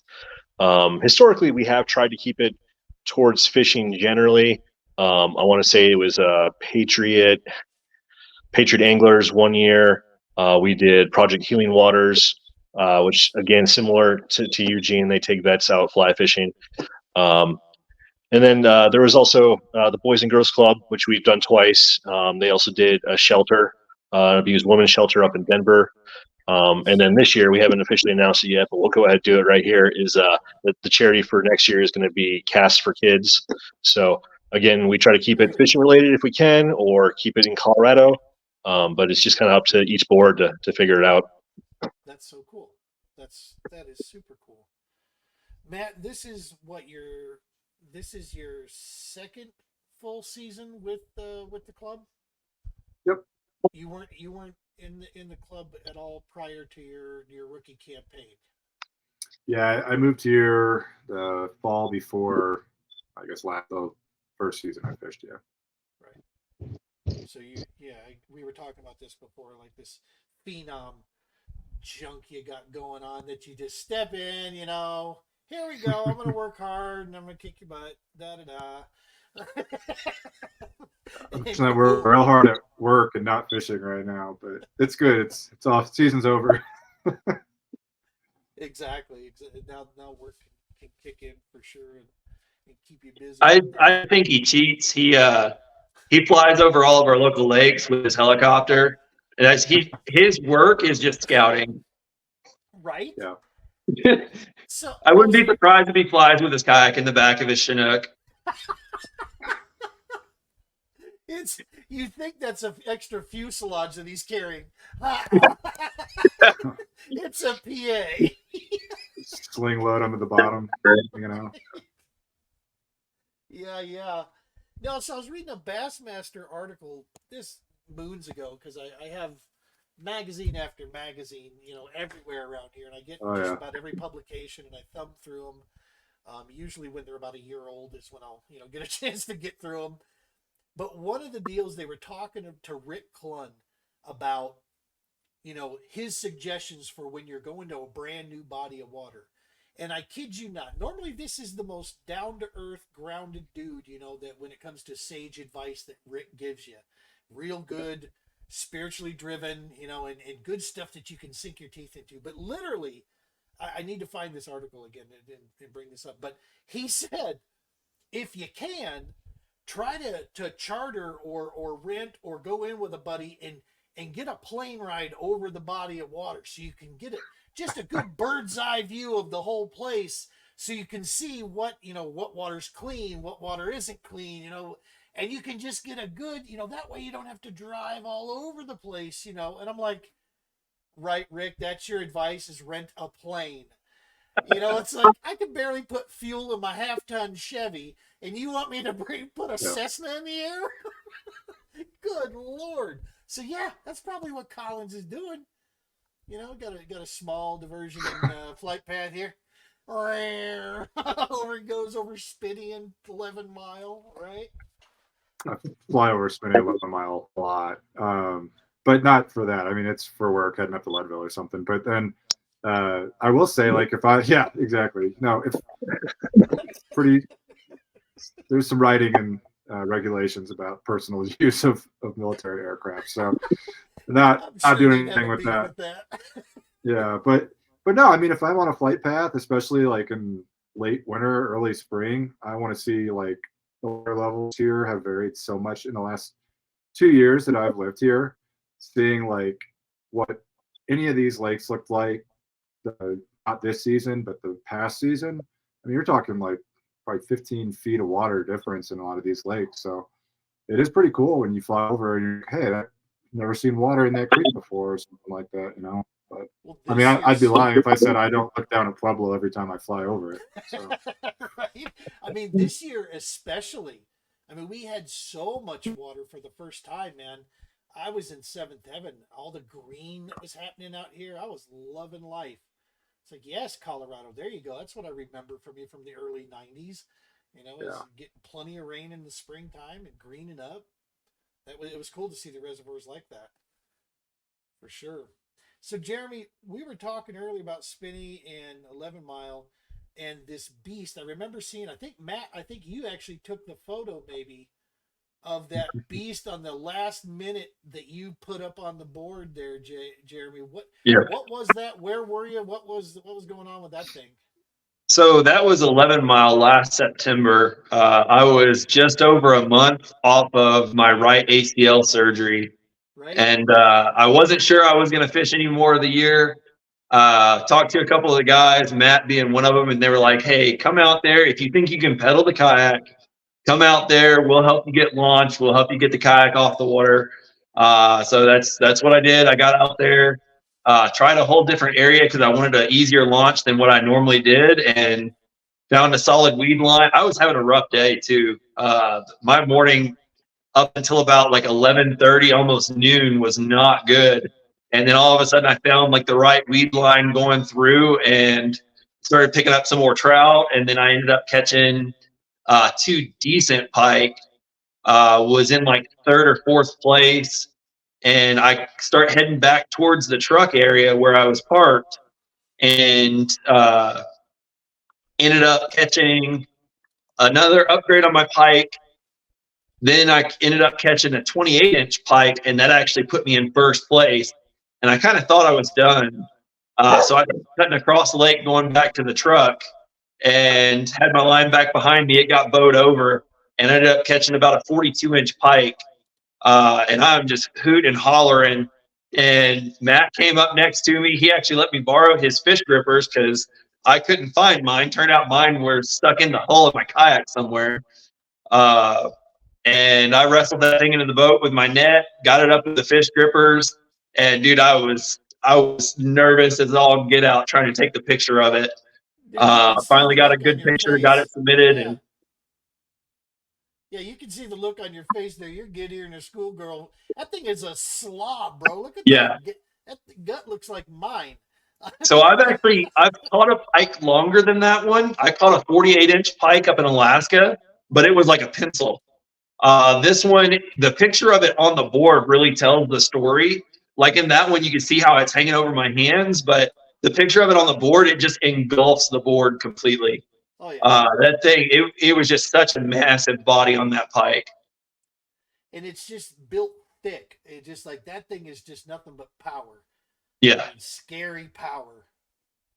Historically, we have tried to keep it towards fishing generally. I want to say it was Patriot Anglers one year. We did Project Healing Waters, which again similar to Eugene. They take vets out fly fishing. And then there was also the Boys and Girls Club, which we've done twice. They also did a shelter, abused women's shelter up in Denver. And then this year, we haven't officially announced it yet, but we'll go ahead and do it right here, is the charity for next year is going to be Cast for Kids. So again, we try to keep it fishing related if we can, or keep it in Colorado. But it's just kind of up to each board to figure it out. That's so cool. That is super cool. Matt, this is your second full season with the club? Yep. You weren't in the club at all prior to your rookie campaign. Yeah, I moved here the fall before, I guess, the first season I fished. Yeah. Right. So we were talking about this before, like this phenom junk you got going on that you just step in, here we go, I'm gonna work hard and I'm gonna kick your butt, da da da. We're real hard at work and not fishing right now, but it's good. It's off. Season's over. Exactly. Now work can kick in for sure and keep you busy. I think he cheats. He flies over all of our local lakes with his helicopter. And his work is just scouting. Right? Yeah. So I wouldn't be surprised if he flies with his kayak in the back of his Chinook. You think that's an extra fuselage that he's carrying. It's a PA. Sling load under the bottom, Yeah. No, so I was reading a Bassmaster article this moons ago because I have magazine after magazine, everywhere around here, and I get just about every publication and I thumb through them. Usually when they're about a year old is when I'll get a chance to get through them. But one of the deals they were talking to Rick Clunn about, his suggestions for when you're going to a brand new body of water. And I kid you not, normally this is the most down-to-earth, grounded dude, that when it comes to sage advice that Rick gives you. Real good, spiritually driven, and good stuff that you can sink your teeth into. But literally, I need to find this article again and bring this up. But he said, if you can, try to charter or rent or go in with a buddy and get a plane ride over the body of water so you can get just a good bird's eye view of the whole place so you can see what water's clean, what water isn't clean, and you can just get a good, that way you don't have to drive all over the place, And I'm like, right, Rick, that's your advice, is rent a plane. It's like I can barely put fuel in my half-ton Chevy, and you want me to put a Cessna in the air? Good Lord. So yeah, that's probably what Collins is doing. Got a small diversion in flight path here. Over it goes over Spinney and 11 Mile, right? I fly over Spinney 11 Mile a lot, but not for that. I mean, it's for work, heading up to Leadville or something. But then I will say, like, yeah, exactly. No, it's pretty. There's some writing and regulations about personal use of military aircraft, so not doing anything with that. Yeah, but no, I mean, if I'm on a flight path, especially like in late winter, early spring, I want to see, like, the water levels here have varied so much in the last 2 years that I've lived here. Seeing like what any of these lakes looked like, not this season, but the past season. I mean, you're talking like probably 15 feet of water difference in a lot of these lakes. So it is pretty cool when you fly over and you're, hey, I've never seen water in that creek before, or something like that, But I mean, I'd be lying if I said I don't look down at Pueblo every time I fly over it. So. Right? I mean, this year especially. I mean, we had so much water for the first time, man. I was in seventh heaven. All the green that was happening out here, I was loving life. It's like, yes, Colorado, there you go. That's what I remember from you from the early 90s. Is getting plenty of rain in the springtime and greening up. It was cool to see the reservoirs like that, for sure. So, Jeremy, we were talking earlier about Spinney and 11 Mile and this beast. I remember seeing, Matt, you actually took the photo maybe of that beast on the last minute that you put up on the board there, Jeremy. What was that? Where were you? What was going on with that thing? So that was 11 Mile last September. I was just over a month off of my right ACL surgery. Right. And I wasn't sure I was going to fish any more of the year. Talked to a couple of the guys, Matt being one of them, and they were like, hey, come out there. If you think you can pedal the kayak, come out there. We'll help you get launched. We'll help you get the kayak off the water. So that's what I did. I got out there, tried a whole different area because I wanted an easier launch than what I normally did, and found a solid weed line. I was having a rough day too. My morning up until about like 11:30, almost noon, was not good. And then all of a sudden I found like the right weed line going through and started picking up some more trout. And then I ended up catching 2 decent pike, was in like 3rd or 4th place. And I start heading back towards the truck area where I was parked, and ended up catching another upgrade on my pike. Then I ended up catching a 28-inch pike, and that actually put me in 1st place. And I kind of thought I was done. So I was cutting across the lake going back to the truck and had my line back behind me. It got bowed over and ended up catching about a 42-inch pike. And I'm just hooting and hollering. And Matt came up next to me. He actually let me borrow his fish grippers because I couldn't find mine. Turned out mine were stuck in the hull of my kayak somewhere. And I wrestled that thing into the boat with my net, got it up with the fish grippers. And dude, I was nervous as all get out trying to take the picture of it. Finally got a good picture, got it submitted. Yeah. And yeah, you can see the look on your face there. You're giddier than a schoolgirl. That thing is a slob, bro. Look at that. That gut looks like mine. So I've caught a pike longer than that one. I caught a 48-inch pike up in Alaska, but it was like a pencil. This one, the picture of it on the board really tells the story. Like in that one, you can see how it's hanging over my hands, but the picture of it on the board, it just engulfs the board completely. Oh, yeah. That thing, it was just such a massive body on that pike. And it's just built thick. It just like that thing is just nothing but power. Yeah. And scary power.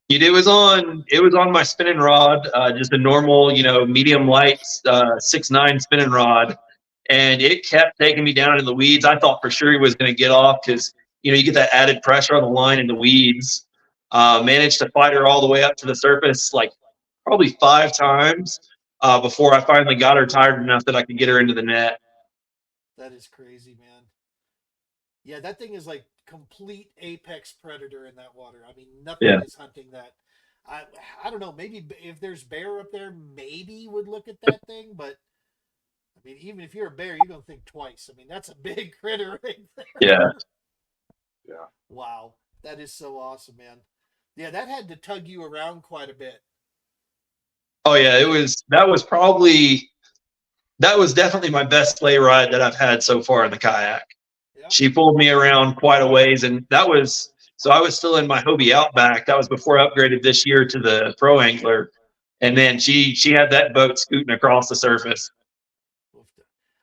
It was on my spinning rod, just a normal, medium light 6'9" spinning rod. And it kept taking me down in the weeds. I thought for sure he was going to get off because, you get that added pressure on the line in the weeds. Managed to fight her all the way up to the surface, like probably 5 times before I finally got her tired enough that I could get her into the net. That is crazy, man. Yeah, that thing is like complete apex predator in that water. I mean, nothing Yeah. is hunting that. I I don't know. Maybe if there's bear up there, maybe would look at that thing. But I mean, even if you're a bear, you're gonna think twice. I mean, that's a big critter right there. Yeah. Yeah. Wow, that is so awesome, man. Yeah, that had to tug you around quite a bit. Oh yeah, that was definitely my best sleigh ride that I've had so far in the kayak. Yeah. She pulled me around quite a ways, and so I was still in my Hobie Outback. That was before I upgraded this year to the Pro Angler, and then she had that boat scooting across the surface.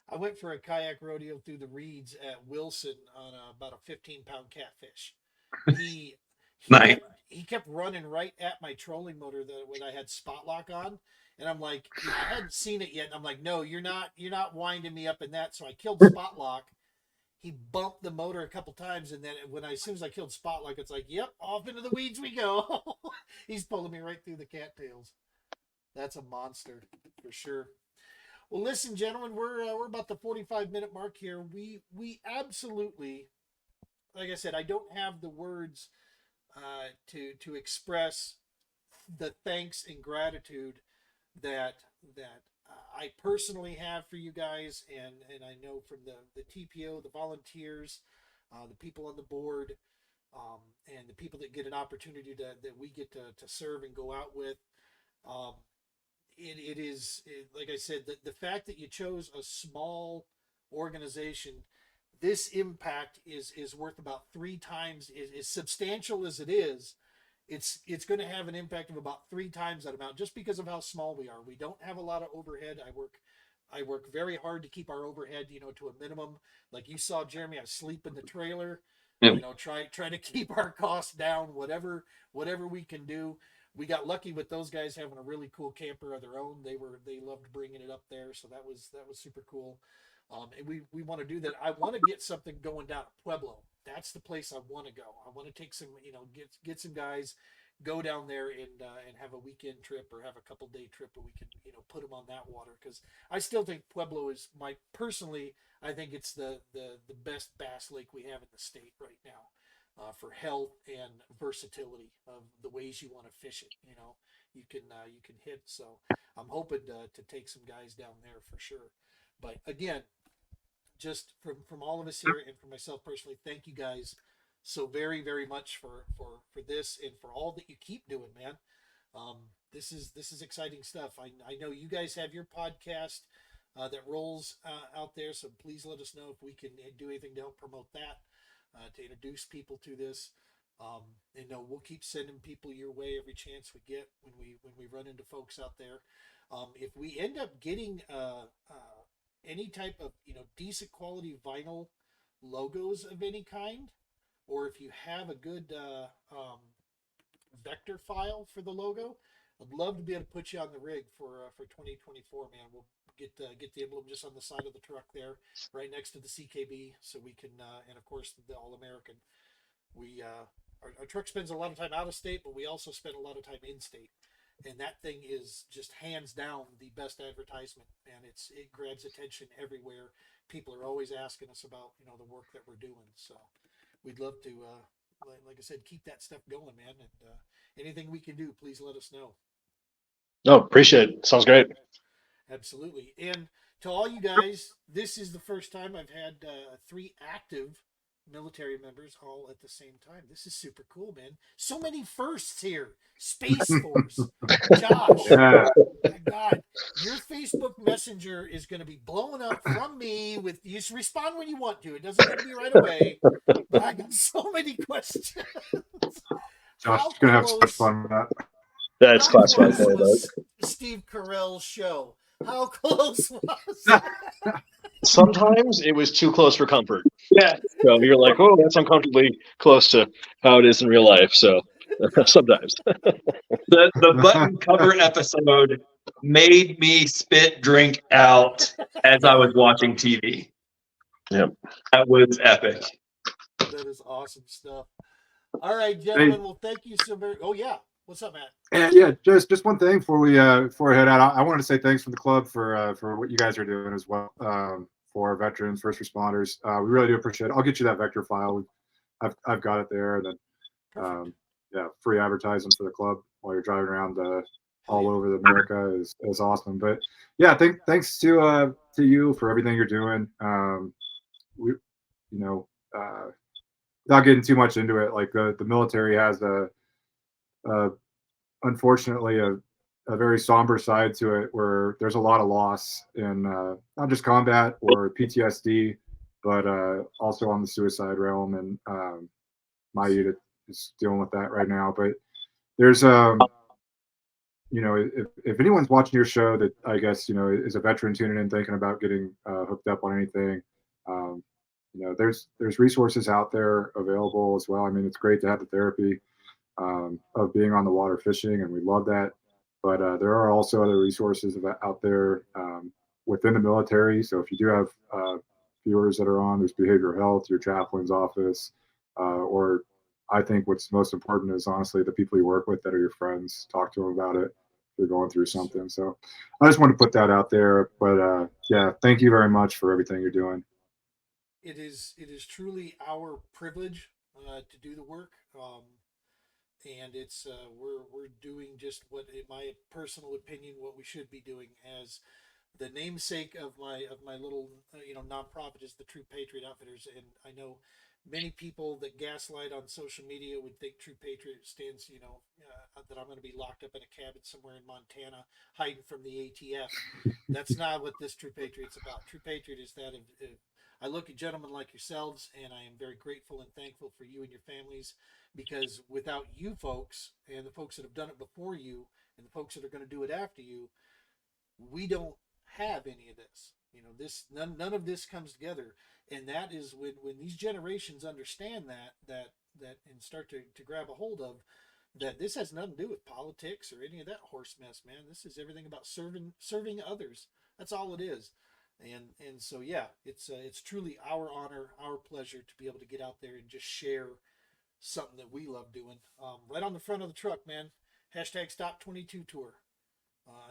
I went for a kayak rodeo through the reeds at Wilson on about a 15-pound catfish. He Nice. he kept running right at my trolling motor when I had spot lock on, and I'm like, I hadn't seen it yet, and I'm like, no, you're not winding me up in that. So I killed spot lock. He bumped the motor a couple times, and then as soon as I killed spot lock, it's like, yep, off into the weeds we go. He's pulling me right through the cattails. That's a monster for sure. Well, listen, gentlemen, we're about the 45-minute mark here. We absolutely, like I said, I don't have the words to express the thanks and gratitude that I personally have for you guys, and I know from the TPO, the volunteers, the people on the board, and the people that get an opportunity that we get to serve and go out with. It is like I said, the fact that you chose a small organization, this impact is worth about 3 times, as substantial as it is. It's going to have an impact of about 3 times that amount, just because of how small we are. We don't have a lot of overhead. I work very hard to keep our overhead, to a minimum. Like you saw, Jeremy, I sleep in the trailer. Yep. Try to keep our costs down, whatever we can do. We got lucky with those guys having a really cool camper of their own. They loved bringing it up there, so that was super cool. And we want to do that. I want to get something going down at Pueblo. That's the place I want to go. I want to take some, get some guys, go down there and have a weekend trip or have a couple day trip where we can, put them on that water. Because I still think Pueblo is personally, I think it's the best bass lake we have in the state right now. For health and versatility of the ways you want to fish it, you can hit. So I'm hoping to take some guys down there for sure. But again, just from all of us here and for myself personally, thank you guys so very, very much for this and for all that you keep doing, man. This is exciting stuff. I know you guys have your podcast that rolls out there, so please let us know if we can do anything to help promote that. To introduce people to this, and we'll keep sending people your way every chance we get when we run into folks out there. If we end up getting any type of decent quality vinyl logos of any kind, or if you have a good vector file for the logo, I'd love to be able to put you on the rig for 2024, man. We'll get the emblem just on the side of the truck there, right next to the CKB, so we can, and of course the All-American. We our truck spends a lot of time out of state, but we also spend a lot of time in state, and that thing is just hands down the best advertisement, and it grabs attention everywhere. People are always asking us about the work that we're doing, so we'd love to, like I said, keep that stuff going, man. And anything we can do, please let us know. No, appreciate it. Sounds great. Absolutely. And to all you guys, this is the first time I've had 3 active military members all at the same time. This is super cool, man. So many firsts here. Space Force. Josh, Yeah. my God, your Facebook Messenger is going to be blowing up from me with, you just respond when you want to. It doesn't have to be right away. But I got so many questions. Josh is gonna have so much fun with that. That's How classified. close was Steve Carell's show? How close was it? Sometimes it was too close for comfort. Yeah. So you're like, oh, that's uncomfortably close to how it is in real life. So sometimes. The button cover episode made me spit drink out as I was watching TV. Yep. That was epic. That is awesome stuff. All right, gentlemen. Well, thank you so very. Oh yeah, what's up, Matt? And yeah, just one thing before we head out. I wanted to say thanks for the club for what you guys are doing as well. for veterans, first responders. We really do appreciate it. I'll get you that vector file. I've got it there. And then, yeah, free advertising for the club while you're driving around all over America is awesome. But yeah, thanks to you for everything you're doing. We, you know, without getting too much into it, like the military has unfortunately a very somber side to it, where there's a lot of loss in not just combat or PTSD, but also on the suicide realm. And my unit is dealing with that right now. But there's if anyone's watching your show that I guess is a veteran tuning in thinking about getting hooked up on anything, there's resources out there available as well. I mean, it's great to have the therapy of being on the water fishing, and we love that. But there are also other resources out there within the military. So if you do have viewers that are on, there's behavioral health, your chaplain's office, or I think what's most important is honestly the people you work with that are your friends. Talk to them about it if you're going through something. So I just want to put that out there. But yeah, thank you very much for everything you're doing. It is truly our privilege to do the work. And it's we're doing just what, in my personal opinion, what we should be doing. As the namesake of my little nonprofit is the True Patriot Outfitters, and I know many people that gaslight on social media would think True Patriot stands that I'm going to be locked up in a cabin somewhere in Montana hiding from the ATF. That's not what this True Patriot's about. True Patriot is that if I look at gentlemen like yourselves, and I am very grateful and thankful for you and your families, because without you folks and the folks that have done it before you and the folks that are going to do it after you, we don't have any of this. None of this comes together. And that is when these generations understand that and start to grab a hold of that, this has nothing to do with politics or any of that horse mess, man. This is everything about serving others. That's all it is. And so yeah, it's truly our honor, our pleasure to be able to get out there and just share something that we love doing. Right on the front of the truck, man. Hashtag Stop 22 Tour.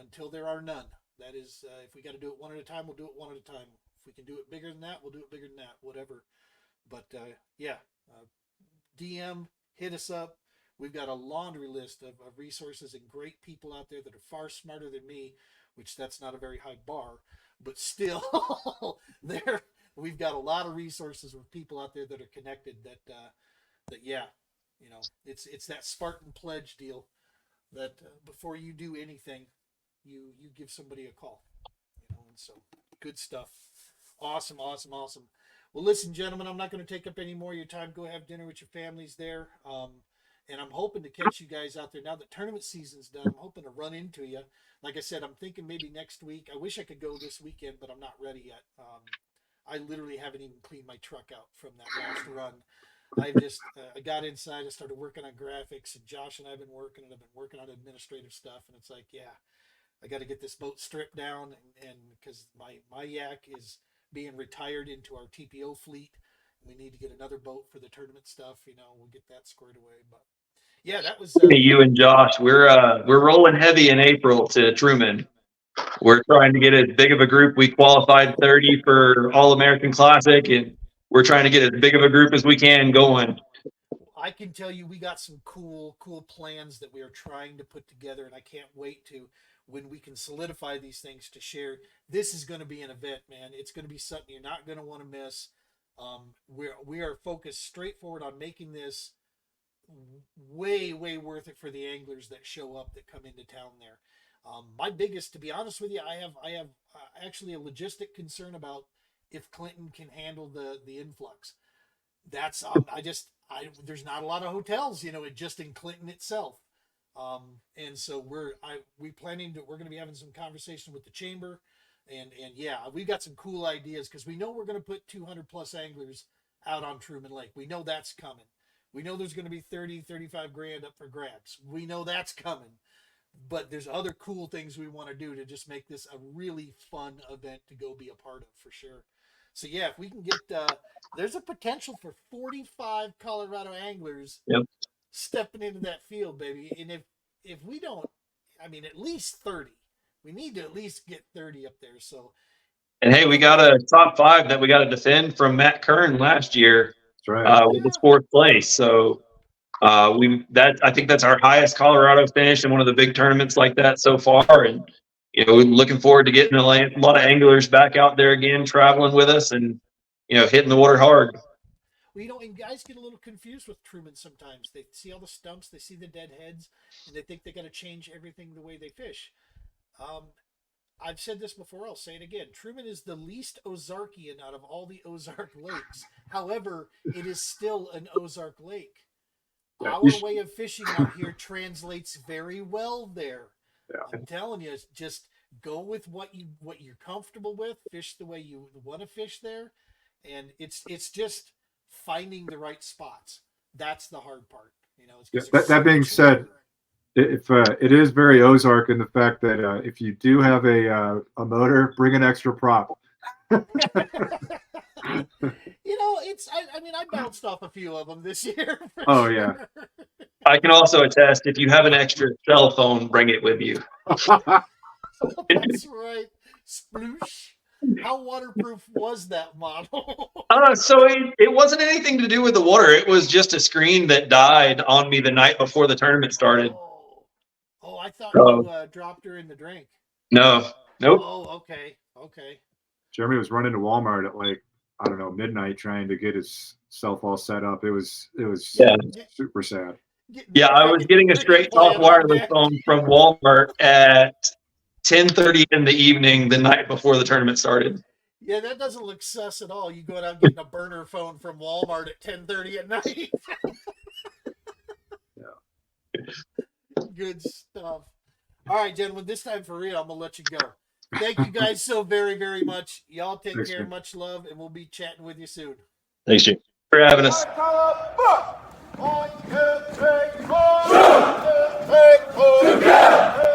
Until there are none. That is, if we got to do it one at a time, we'll do it one at a time. If we can do it bigger than that, we'll do it bigger than that. Whatever. But yeah, DM, hit us up. We've got a laundry list of resources and great people out there that are far smarter than me, which that's not a very high bar. But still, we've got a lot of resources with people out there that are connected. That yeah, it's that Spartan pledge deal. That before you do anything, you give somebody a call. And so good stuff. Awesome. Well, listen, gentlemen, I'm not going to take up any more of your time. Go have dinner with your families there. And I'm hoping to catch you guys out there now that tournament season's done. I'm hoping to run into you. Like I said, I'm thinking maybe next week. I wish I could go this weekend, but I'm not ready yet. I literally haven't even cleaned my truck out from that last run. I've just I got inside. I started working on graphics, and Josh and I've been working, and I've been working on administrative stuff. And it's like, yeah, I got to get this boat stripped down, and because my yak is being retired into our TPO fleet. We need to get another boat for the tournament stuff. We'll get that squared away. But yeah, that was you and Josh. We're rolling heavy in April to Truman. We're trying to get as big of a group. We qualified 30 for All American Classic, and we're trying to get as big of a group as we can going. I can tell you we got some cool plans that we are trying to put together, and I can't wait to, when we can solidify these things, to share. This is going to be an event, man. It's going to be something you're not going to want to miss. We are focused straightforward on making this way worth it for the anglers that show up, that come into town there. My biggest, to be honest with you, I have actually a logistic concern about if Clinton can handle the influx. That's there's not a lot of hotels, just in Clinton itself. And so we're going to be having some conversation with the chamber, and yeah, we've got some cool ideas, because we know we're going to put 200 plus anglers out on Truman Lake. We know that's coming. We know there's going to be 35 grand up for grabs. We know that's coming. But there's other cool things we want to do to just make this a really fun event to go be a part of, for sure. So yeah, if we can get, there's a potential for 45 Colorado anglers stepping into that field, baby. And if we don't, I mean, at least 30. We need to at least get 30 up there. So And hey, we got a top 5 that we got to defend from Matt Kern last year That's right. with the 4th place. So I think that's our highest Colorado finish in one of the big tournaments like that so far. And we're looking forward to getting a lot of anglers back out there again, traveling with us, and hitting the water hard. Well, and guys get a little confused with Truman sometimes. They see all the stumps, they see the dead heads, and they think they got to change everything the way they fish. I've said this before, I'll say it again. Truman is the least Ozarkian out of all the Ozark lakes. However, it is still an Ozark lake. Yeah, Our way of fishing out here translates very well there. Yeah. I'm telling you, just go with what you're comfortable with, fish the way you want to fish there, and it's just finding the right spots. That's the hard part. That being said, if it is very Ozark in the fact that if you do have a motor, bring an extra prop. I bounced off a few of them this year. Oh yeah. I can also attest, if you have an extra cell phone, bring it with you. That's right. Sploosh. How waterproof was that model? So it wasn't anything to do with the water. It was just a screen that died on me the night before the tournament started. Oh, I thought you dropped her in the drink. No. Nope. Oh, okay. Jeremy was running to Walmart at midnight trying to get his self all set up. It was super sad. Yeah, I was getting a straight talk wireless phone from Walmart at 10:30 in the evening the night before the tournament started. Yeah, that doesn't look sus at all. You going out getting a burner phone from Walmart at 10:30 at night. Yeah. Good stuff. All right, gentlemen, this time for real, I'm going to let you go. Thank you guys so very, very much. Y'all take care. Man. Much love, and we'll be chatting with you soon. Thanks, Jim. For having us. 1, 2, 3, 4. 1, 2, 3, 4.